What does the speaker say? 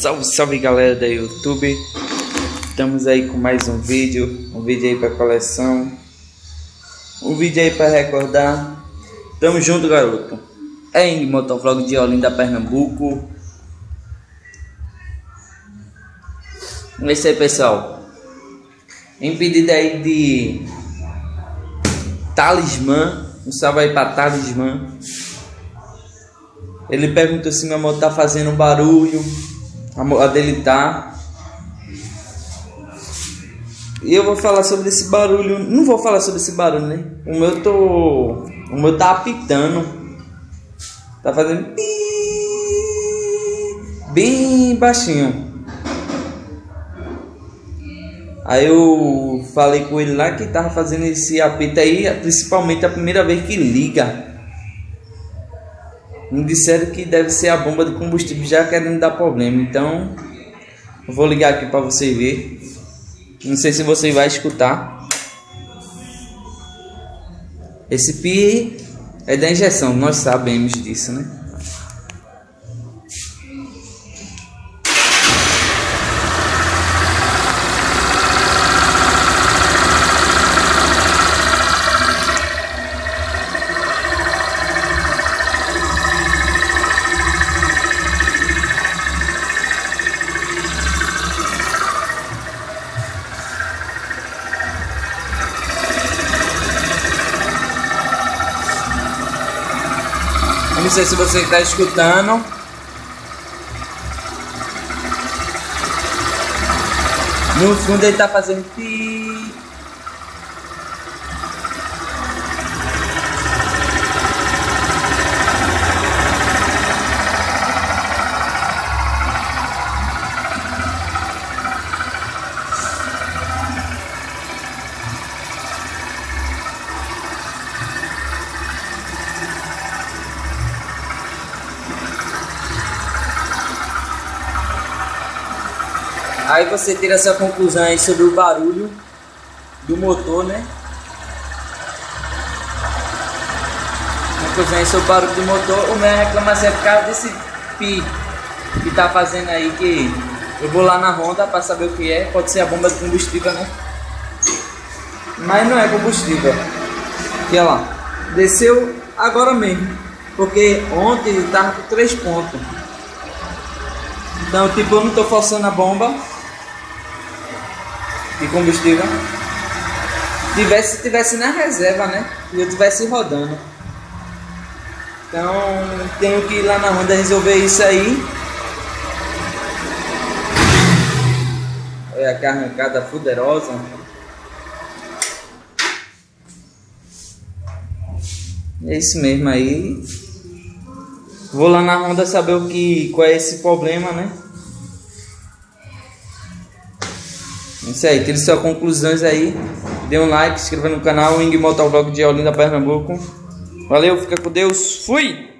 Salve, salve galera da YouTube. Estamos aí com mais um vídeo aí para coleção, um vídeo aí para recordar. Tamo junto, garoto. É Ing Motovlog de Olinda, Pernambuco. É isso aí, pessoal. Em pedido aí de Talismã, um salve aí para Talismã. Ele perguntou se minha moto tá fazendo barulho. A dele tá. E eu vou falar sobre esse barulho. Não vou falar sobre esse barulho, né? O meu tá apitando. Tá fazendo bem baixinho. Aí eu falei com ele lá que tava fazendo esse apito aí, principalmente a primeira vez que liga. Me disseram que deve ser a bomba de combustível já querendo dar problema. Então eu vou ligar aqui para você ver. Não sei se você vai escutar. Esse pi é da injeção, nós sabemos disso, né? Não sei se você está escutando. No fundo ele está fazendo pi. Aí você tira essa conclusão aí sobre o barulho do motor, né? Conclusão aí sobre o barulho do motor. O meu reclamação é por causa desse pi que tá fazendo aí, que eu vou lá na Honda para saber o que é. Pode ser a bomba de combustível, né? Mas não é combustível. Aqui, ó lá. Desceu agora mesmo. Porque ontem ele tava com 3 pontos. Então, tipo, eu não tô forçando a bomba de combustível. Se tivesse na reserva, né? E eu tivesse rodando. Então tenho que ir lá na Honda resolver isso aí. Olha que arrancada fuderosa. É isso mesmo aí. Vou lá na Honda saber qual é esse problema, né? Isso aí, tire suas conclusões aí. Dê um like, se inscreva no canal Ing Motovlog de Olinda, Pernambuco. Valeu, fica com Deus, fui!